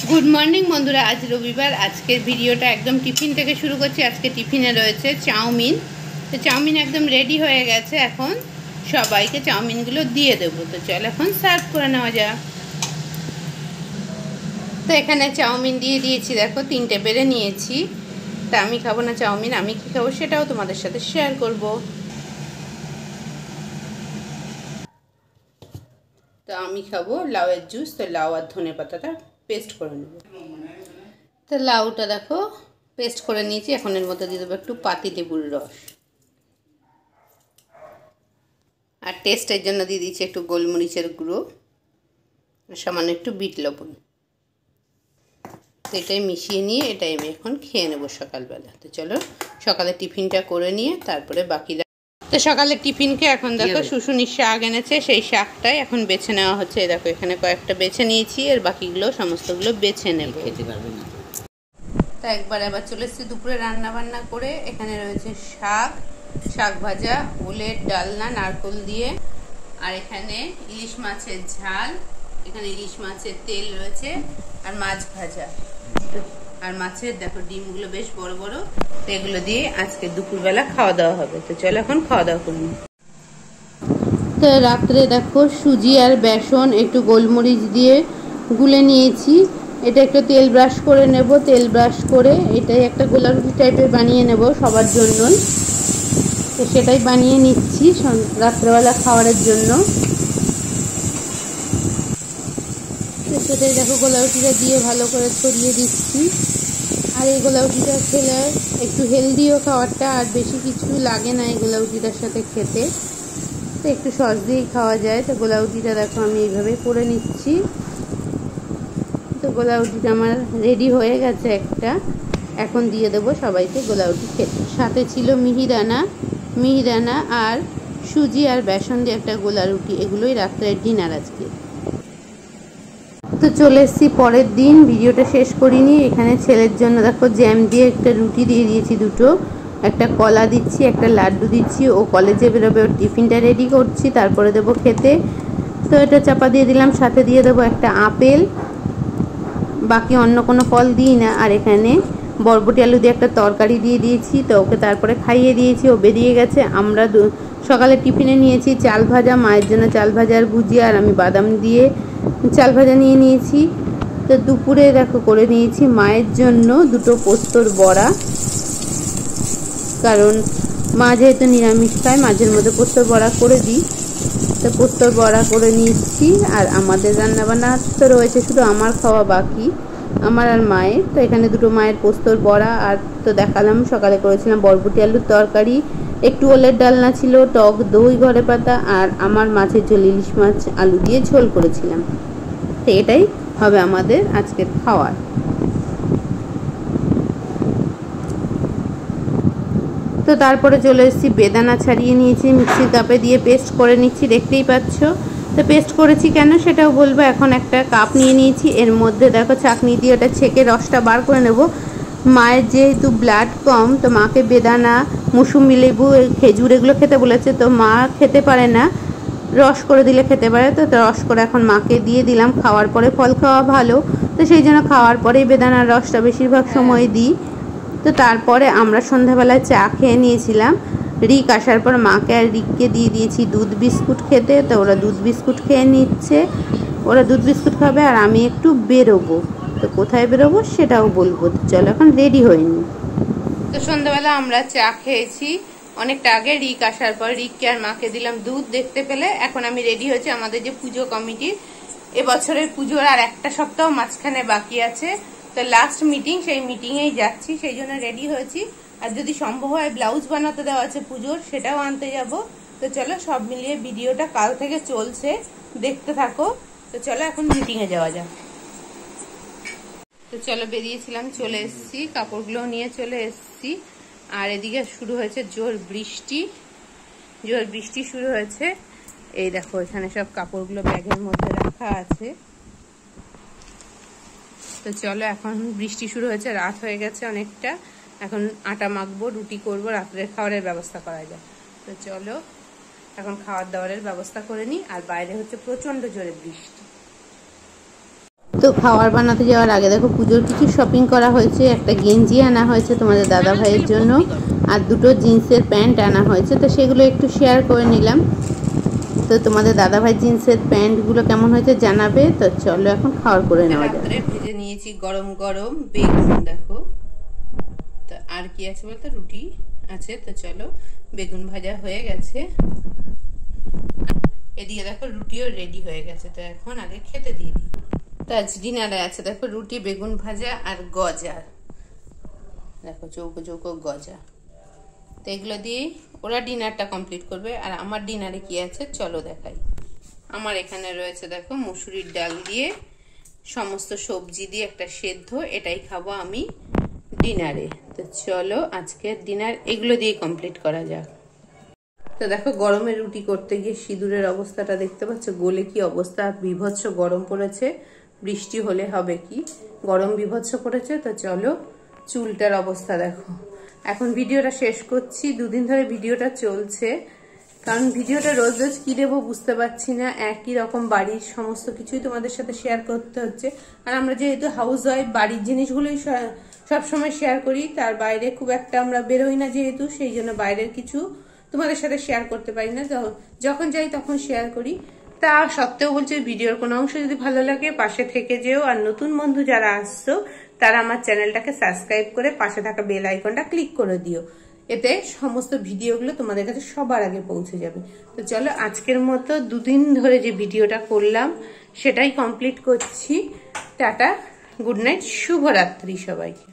Good morning বন্ধুরা, আজ রবিবার। আজকের ভিডিওটা একদম টিফিন থেকে শুরু করছি। আজকে টিফিনে রয়েছে চাউমিন। তো চাউমিন একদম রেডি হয়ে গেছে, এখন সবাইকে চাউমিনগুলো দিয়ে দেবো। তো চল এখন সার্ভ করে নেওয়া যাক। তো এখানে চাউমিন দিয়ে দিয়েছি, দেখো 3টে বেড়ে নিয়েছি। তা আমি খাবো না চাউমিন, আমি কী খাবো সেটাও তোমাদের সাথে শেয়ার করব। তো আমি খাবো লাউয়ের জুস। তো লাউ আর ধনে পাতাটা পেস্ট করে নেব। তো লাউটা দেখো পেস্ট করে নিয়েছি, এখন এর মধ্যে দিয়ে দেবো একটু পাতি লেবুর রস, আর টেস্টের জন্য দিয়ে দিচ্ছি একটু গোলমরিচের গুঁড়ো, সামান্য একটু বিট লবণ। তো এটাই মিশিয়ে নিয়ে এটাই আমি এখন খেয়ে নেবো সকালবেলা। তো চলো সকালে টিফিনটা করে নিয়ে তারপরে বাকিরা। তো সকালে টিফিনকে এখন দেখো শুশুনির শাক এনেছে, সেই শাকটাই এখন বেছে নেওয়া হচ্ছে। দেখো এখানে কয়েকটা বেছে নিয়েছি, আর বাকিগুলো সমস্তগুলো বেছে নেব। খেতে পারবে না। তা একবার আবার চলে এসেছি দুপুরে রান্না বান্না করে। এখানে রয়েছে শাক ভাজা, ওলের ডালনা নারকোল দিয়ে, আর এখানে ইলিশ মাছের ঝাল, এখানে ইলিশ মাছের তেল রয়েছে, আর মাছ ভাজা, আর মাছের দেখো ডিমগুলো বেশ বড় বড়। তো এগুলো দিয়ে আজকে দুপুরবেলা খাওয়া দাওয়া হবে। তো চলো এখন খাওয়া দাওয়া করুন। তো রাত্রে দেখো সুজি আর বেসন একটু গোলমরিচ দিয়ে গুলে নিয়েছি। এটা একটু তেল ব্রাশ করে নেব। তেল ব্রাশ করে এটাই একটা গোলা রুটি টাইপের বানিয়ে নেব সবার জন্যই। তো সেটাই বানিয়ে নিচ্ছি রাত্রেবেলা খাওয়ারের জন্য। তো সেটাই দেখো গোলা রুটিটা দিয়ে ভালো করে ছড়িয়ে দিচ্ছি। আর এই গোলা রুটিটা খেলে একটু হেলদিও খাবারটা, আর বেশি কিছু লাগে না এই গোলা রুটিটার সাথে খেতে। তো একটু সস দিয়েই খাওয়া যায়। তো গোলা রুটিটা দেখো আমি এইভাবে করে নিচ্ছি। তো গোলা রুটিটা আমার রেডি হয়ে গেছে একটা, এখন দিয়ে দেবো সবাইকে গোলা রুটি খেতে। সাথে ছিল মিহিদানা আর সুজি আর বেসন দিয়ে একটা গোলা রুটি। এগুলোই রাত্রের ডিনার আজকে। তো চলে এসেছি পরের দিন, ভিডিওটা শেষ করিনি। এখানে ছেলের জন্য দেখো জ্যাম দিয়ে একটা রুটি দিয়ে দিয়েছি দুটো, একটা কলা দিচ্ছি, একটা লাড্ডু দিচ্ছি। ও কলেজে বেরোবে, ওর টিফিনটা রেডি করছি, তারপরে দেবো খেতে। তো এটা চাপা দিয়ে দিলাম, সাথে দিয়ে দেবো একটা আপেল, বাকি অন্য কোনো ফল দিই না। আর এখানে বরবটি আলু দিয়ে একটা তরকারি দিয়ে দিয়েছি। তো ওকে তারপরে খাইয়ে দিয়েছি, ও বেরিয়ে গেছে। আমরা সকালে টিফিনে নিয়েছি চাল ভাজা, মায়ের জন্য চাল ভাজা আর ভুজিয়া, আর আমি বাদাম দিয়ে চাল ভাজা নিয়ে নিয়েছি। তো দুপুরে দেখো করে নিয়েছি মায়ের জন্য দুটো পোস্তর বড়া, কারণ মা যেহেতু নিরামিষ খায় মাঝের মধ্যে পোস্তর বড়া করে দিই। তো পোস্তর বড়া করে নিচ্ছি। আর আমাদের রান্নাবান্না তো রয়েছে, শুধু আমার খাওয়া বাকি, আমার আর মায়ের। তো এখানে দুটো মায়ের পোস্তর বড়া, আর তো দেখালাম সকালে করেছিলাম বরবটি আলুর তরকারি, একটু ওলের ডালনা ছিল, টক দই ঘরে পাতা, আর আমার মাছের ঝোল, ইলিশ মাছ আলু দিয়ে ঝোল করেছিলাম। তো এটাই হবে আমাদের আজকের খাওয়ার। তো তারপরে চলে এসেছি, বেদানা ছাড়িয়ে নিয়েছি, মিক্সির কাপে দিয়ে পেস্ট করে নিচ্ছি, দেখতেই পাচ্ছ। তো পেস্ট করেছি কেন সেটাও বলবো। এখন একটা কাপ নিয়ে নিয়েছি, এর মধ্যে দেখো চাকনি দিয়ে ওটা ছেঁকে রসটা বার করে নেব। মায়ের যেহেতু ব্লাড কম, তো মাকে বেদানা, মুসুম্বি লেবু, খেজুর এগুলো খেতে বলেছে। তো মা খেতে পারে না, রস করে দিলে খেতে পারে। তো রস করে এখন মাকে দিয়ে দিলাম। খাওয়ার পরে ফল খাওয়া ভালো, তো সেই জন্য খাওয়ার পরেই বেদানার রসটা বেশিরভাগ সময় দিই। তো তারপরে আমরা সন্ধ্যাবেলায় চা খেয়ে নিয়েছিলাম। রিক আসার পর মাকে আর রিককে দিয়ে দিয়েছি দুধ বিস্কুট খেতে। তো ওরা দুধ বিস্কুট খেয়ে নিচ্ছে, ওরা দুধ বিস্কুট খাবে, আর আমি একটু বেরোবো। তো কোথায় বেরোবো সেটাও বলবো। তো চলো এখন রেডি হয়নি। তো সন্ধ্যাবেলা আমরা চা খেয়েছি অনেকটা আগে। রিক আসার পর রিককে আর মাকে দিলাম দুধ দেখতে পেলে। এখন আমি রেডি হয়েছি আমাদের যে পুজো কমিটির, এবছরের পুজোর আর একটা সপ্তাহ মাঝখানে বাকি আছে। তো লাস্ট মিটিং, সেই মিটিংয়েই যাচ্ছি, সেই জন্য রেডি হয়েছি। আর যদি সম্ভব হয় ব্লাউজ বানাতে দেওয়া আছে পুজোর, সেটাও আনতে যাব। তো চলো সব মিলিয়ে ভিডিওটা কাল থেকে চলছে, দেখতে থাকো। তো চলো এখন মিটিংয়ে যাওয়া যাক। তো চলো বেরিয়েছিলাম, চলে এসেছি, কাপড়গুলো নিয়ে চলে এসেছি। আর এদিকে শুরু হয়েছে জোর বৃষ্টি শুরু হয়েছে। এই দেখো এখানে সব কাপড়গুলো ব্যাগের মধ্যে রাখা আছে। তো চলো এখন বৃষ্টি শুরু হয়েছে, রাত হয়ে গেছে অনেকটা। এখন আটা মাখবো, রুটি করবো, রাত্রের খাবারের ব্যবস্থা করা যায়। তো চলো এখন খাওয়ার দাওয়ারের ব্যবস্থা করে নিই। আর বাইরে হচ্ছে প্রচন্ড জোরে বৃষ্টি। তো তো খাবার বানাতে যাওয়ার আগে দেখো পুজোর কিছু শপিং করা হয়েছে। একটা গেঞ্জি আনা হয়েছে তোমাদের দাদা ভাইয়ের জন্য, আর দুটো জিন্সের প্যান্ট আনা হয়েছে, তো সেগুলো একটু শেয়ার করে নিলাম। তো তোমাদের দাদা ভাই জিন্সের প্যান্টগুলো কেমন হয়েছে জানাবে। তো চলো এখন খাওয়ার করে নেওয়া যাক। ভেজে নিয়েছি গরম গরম বেগুন, দেখো। তো আর কি আছে বলতো, রুটি আছে। তো চলো, বেগুন ভাজা হয়ে গেছে, এদিকে দেখো রুটিও রেডি হয়ে গেছে। তো এখন আগে খেতে দিয়ে দিই। তো আজ ডিনারে আছে দেখো রুটি, বেগুন ভাজা আর গজা, দেখো চৌকো চৌকো গজা। তো এগুলো দিয়েই ওরা ডিনারটা কমপ্লিট করবে। আর আমার ডিনারে কি আছে চলো দেখাই। আমার এখানে রয়েছে দেখো মুসুরির ডাল দিয়ে সমস্ত সবজি দিয়ে একটা সেদ্ধ, এটাই খাবো আমি ডিনারে। তো চলো আজকের ডিনার এগুলো দিয়ে কমপ্লিট করা যাক। তো দেখো গরমে রুটি করতে গিয়ে সিঁদুরের অবস্থাটা দেখতে পাচ্ছ, গোলে কি অবস্থা, বিভৎস গরম পড়েছে। বৃষ্টি হলে হবে কি, গরম বিভৎস পড়েছে। তো চলো চুলটার অবস্থা দেখো। এখন ভিডিওটা শেষ করছি, দুদিন ধরে ভিডিওটা চলছে, কারণ ভিডিওটা রোজ রোজ কি দেবো বুঝতে পারছি না। একই রকম বাড়ির সমস্ত কিছুই তোমাদের সাথে শেয়ার করতে হচ্ছে। আর আমরা যেহেতু হাউস ওয়াইফ, বাড়ির জিনিসগুলোই সবসময় শেয়ার করি, তার বাইরে খুব একটা আমরা বেরোই না যেহেতু, সেই জন্য বাইরের কিছু তোমাদের সাথে শেয়ার করতে পারি না। যখন যাই তখন শেয়ার করি। তা সত্ত্বেও বলছি, ভিডিওর কোনো অংশ যদি ভালো লাগে পাশে থেকে যেও। আর নতুন বন্ধু যারা আসছো তারা আমার চ্যানেলটাকে সাবস্ক্রাইব করে পাশে থাকা বেল আইকনটা ক্লিক করে দিও, এতে সমস্ত ভিডিওগুলো তোমাদের কাছে সবার আগে পৌঁছে যাবে। তো চলো আজকের মতো দুদিন ধরে যে ভিডিওটা করলাম সেটাই কমপ্লিট করছি। টাটা, গুড নাইট, শুভরাত্রি সবাইকে।